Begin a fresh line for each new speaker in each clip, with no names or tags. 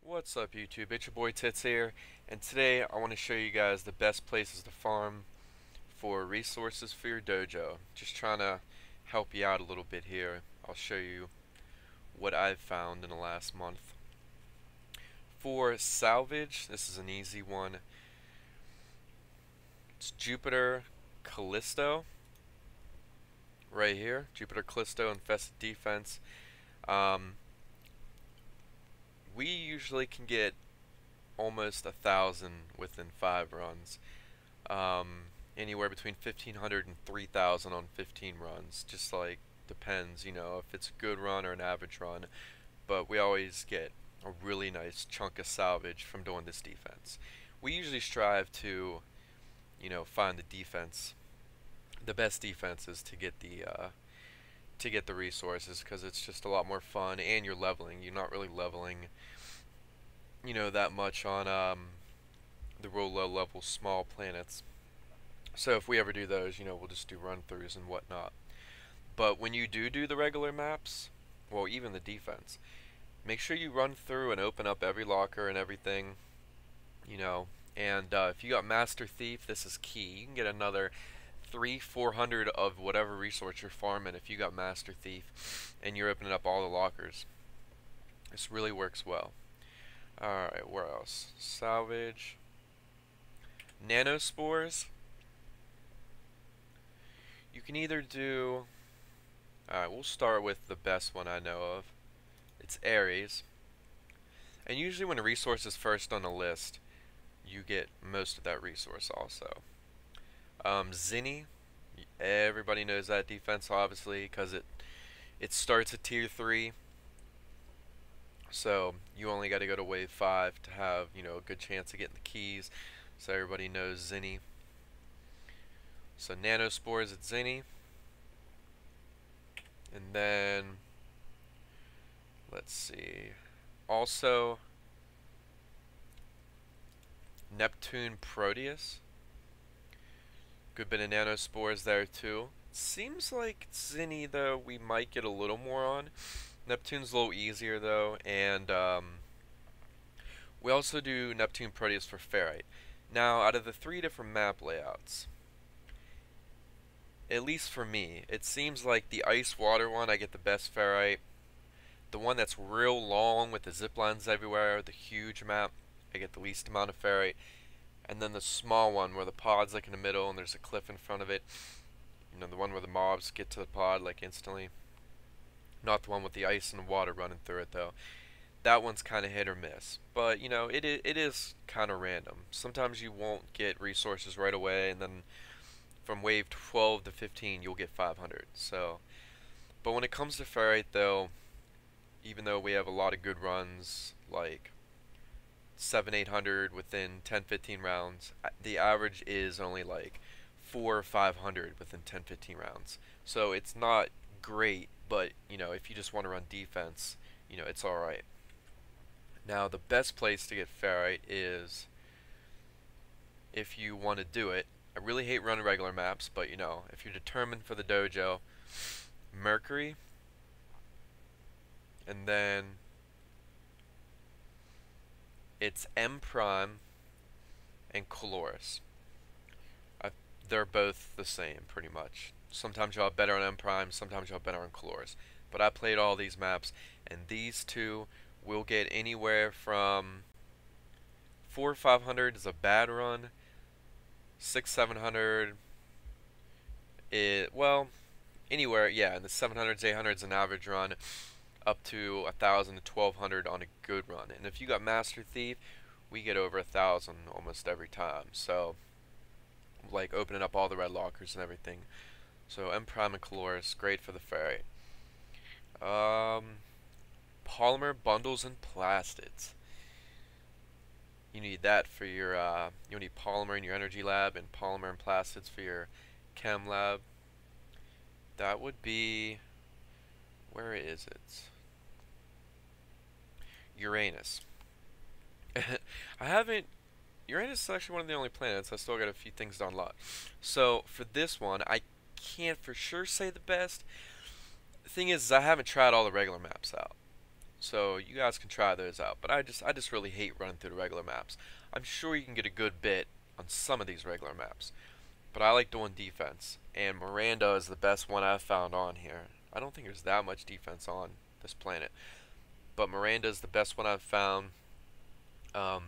What's up YouTube, it's your boy Tits here, and today I want to show you guys the best places to farm for resources for your dojo. Just trying to help you out a little bit here. I'll show you what I've found in the last month. For salvage, this is an easy one. It's Jupiter Callisto right here. Jupiter Callisto Infested Defense. We usually can get almost 1,000 within 5 runs. Anywhere between 1,500 and 3,000 on 15 runs. Just like depends, you know, if it's a good run or an average run. But we always get a really nice chunk of salvage from doing this defense. We usually strive to, you know, find the defense, the best defenses to get the resources, because it's just a lot more fun, and you're leveling. You're not really leveling, you know, that much on the real low level small planets. So if we ever do those, you know, we'll just do run-throughs and whatnot. But when you do the regular maps, well, even the defense, make sure you run through and open up every locker and everything, you know. And if you got Master Thief, this is key. You can get another 300-400 of whatever resource you're farming if you got Master Thief and you're opening up all the lockers. This really works well. Alright, where else? Salvage. Nanospores. You can either do... Alright, we'll start with the best one I know of. It's Ares. And usually when a resource is first on the list, you get most of that resource also. Zinni, everybody knows that defense obviously, because it starts at tier 3, so you only got to go to wave 5 to have, you know, a good chance of getting the keys. So everybody knows Zinni. So Nanospores at Zinni, and then let's see, also Neptune Proteus. Good bit of nanospores there too. Seems like Zinni though we might get a little more on. Neptune's a little easier though, and we also do Neptune Proteus for Ferrite. Now out of the 3 different map layouts, at least for me, it seems like the ice water one I get the best Ferrite. The one that's real long with the zip lines everywhere, the huge map, I get the least amount of Ferrite. And then the small one where the pod's like in the middle and there's a cliff in front of it. You know, the one where the mobs get to the pod like instantly. Not the one with the ice and the water running through it though. That one's kind of hit or miss. But, you know, it is kind of random. Sometimes you won't get resources right away, and then from wave 12 to 15 you'll get 500. So, but when it comes to Ferrite though, even though we have a lot of good runs, like 700-800 within 10-15 rounds, the average is only like 400 or 500 within 10-15 rounds. So it's not great, but you know, if you just want to run defense, you know, it's alright. Now the best place to get Ferrite is, if you want to do it, I really hate running regular maps, but you know, if you're determined for the dojo, Mercury, and then it's M Prime and Coloris. They're both the same pretty much. Sometimes you'll have better on M Prime, sometimes you'll have better on Coloris. But I played all these maps, and these two will get anywhere from 400 or 500 is a bad run. 600-700, well, anywhere, yeah, in the 700s, 800s an average run, up to 1,000 to 1,200 on a good run. And if you got Master Thief, we get over 1,000 almost every time. So, like opening up all the red lockers and everything. So M Prime and Coloris, great for the Ferrite. Polymer bundles and plastids. You need that for your you need polymer in your energy lab and polymer and plastids for your chem lab. That would be, where is it? Uranus. Uranus is actually one of the only planets. I still got a few things to unlock. So for this one, I can't for sure say the best. The thing is I haven't tried all the regular maps out. So you guys can try those out. But I just really hate running through the regular maps. I'm sure you can get a good bit on some of these regular maps, but I like doing defense. And Miranda is the best one I've found on here. I don't think there's that much defense on this planet, but Miranda is the best one I've found. Um,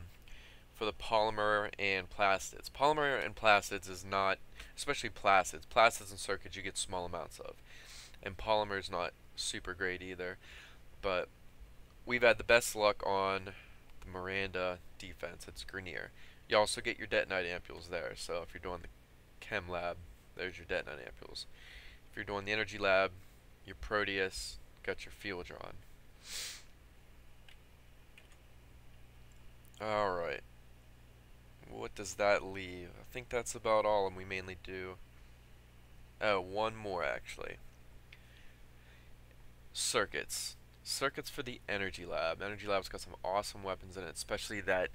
for the polymer and plastids. Polymer and plastids is not, especially plastids. Plastids and circuits you get small amounts of, and polymer is not super great either. But we've had the best luck on the Miranda defense. It's Grenier. You also get your detonite ampules there. So if you're doing the chem lab, there's your detonite ampules. If you're doing the energy lab, your Proteus got your field drawn. Alright. What does that leave? I think that's about all, and we mainly do. Oh, one more actually. Circuits. Circuits for the Energy Lab. Energy Lab's got some awesome weapons in it, especially that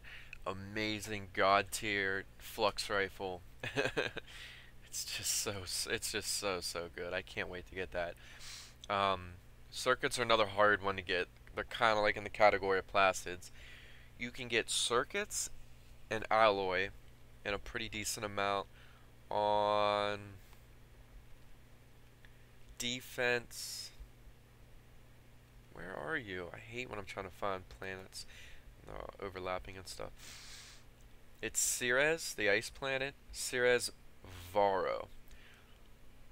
amazing god tier flux rifle. It's just so good. I can't wait to get that. Circuits are another hard one to get. They're kind of like in the category of plastids. You can get circuits and alloy in a pretty decent amount on defense. Where are you? I hate when I'm trying to find planets overlapping and stuff. It's Ceres, the ice planet. Ceres Varro.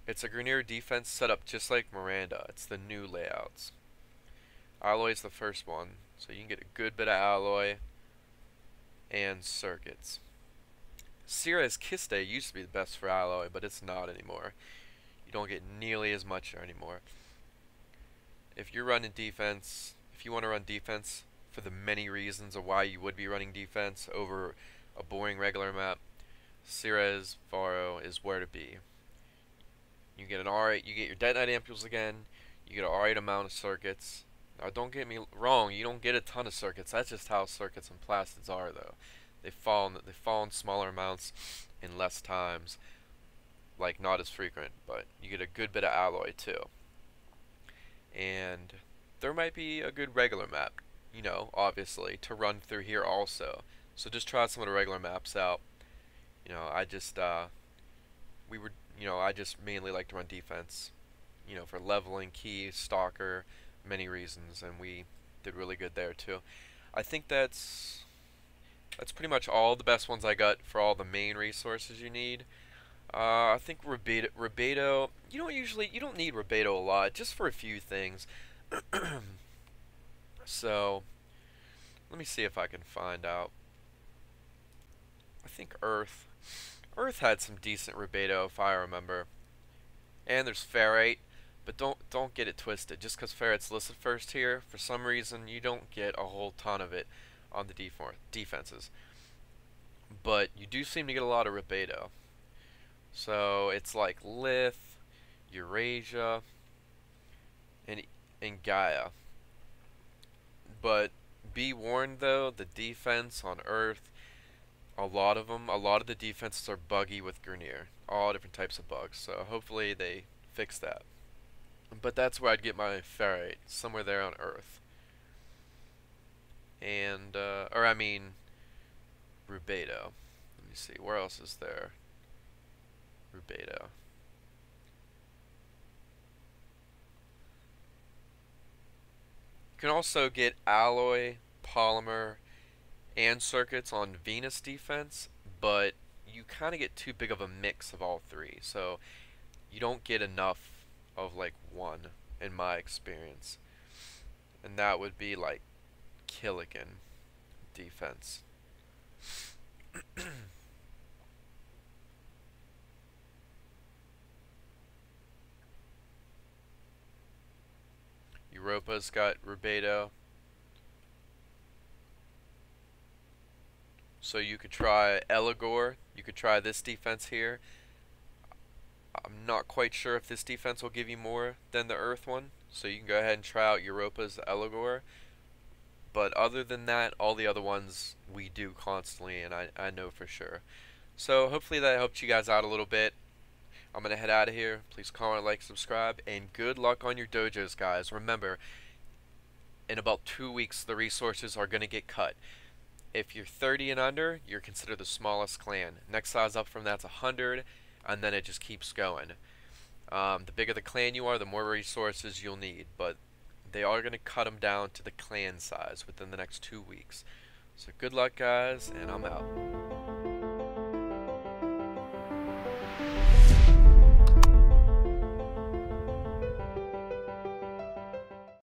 It's a Grenier defense set up just like Miranda. It's the new layouts. Alloy's the first one, so you can get a good bit of alloy and circuits. Ceres Kiste used to be the best for alloy, but it's not anymore. You don't get nearly as much anymore. If you're running defense, if you want to run defense for the many reasons of why you would be running defense over a boring regular map, Ceres Varro is where to be. You get an alright, you get your detonite ampules again, you get an alright amount of circuits. Now don't get me wrong, you don't get a ton of circuits. That's just how circuits and plastids are though. They fall in smaller amounts in less times, like not as frequent, but you get a good bit of alloy too. And there might be a good regular map, you know, obviously, to run through here also. So just try some of the regular maps out. You know, I just mainly like to run defense, you know, for leveling, key, stalker, many reasons, and we did really good there too. I think that's pretty much all the best ones I got for all the main resources you need. I think Rubedo, you don't need Rubedo a lot, just for a few things. So, let me see if I can find out. I think Earth had some decent Rubedo if I remember. And there's Ferrite, but don't get it twisted. Just because Ferrite's listed first here, for some reason you don't get a whole ton of it on the defenses. But you do seem to get a lot of Rubedo. So it's like Lith, Eurasia, and Gaia. But be warned though, the defense on Earth, a lot of the defenses are buggy with Grenier. All different types of bugs. So hopefully they fix that. But that's where I'd get my Ferrite, somewhere there on Earth. And, Rubedo. Let me see, where else is there? Rubedo. You can also get alloy, polymer, and circuits on Venus defense, but you kind of get too big of a mix of all three, so you don't get enough of like one, in my experience. And that would be like Killigan defense. Europa's got Rubedo. So you could try Eligor. You could try this defense here. I'm not quite sure if this defense will give you more than the Earth one. So you can go ahead and try out Europa's Eligor. But other than that, all the other ones we do constantly, and I know for sure. So hopefully that helped you guys out a little bit. I'm going to head out of here. Please comment, like, subscribe, and good luck on your dojos, guys. Remember, in about 2 weeks the resources are going to get cut. If you're 30 and under, you're considered the smallest clan. Next size up from that's 100, and then it just keeps going. The bigger the clan you are, the more resources you'll need, but they are going to cut them down to the clan size within the next 2 weeks. So good luck, guys, and I'm out.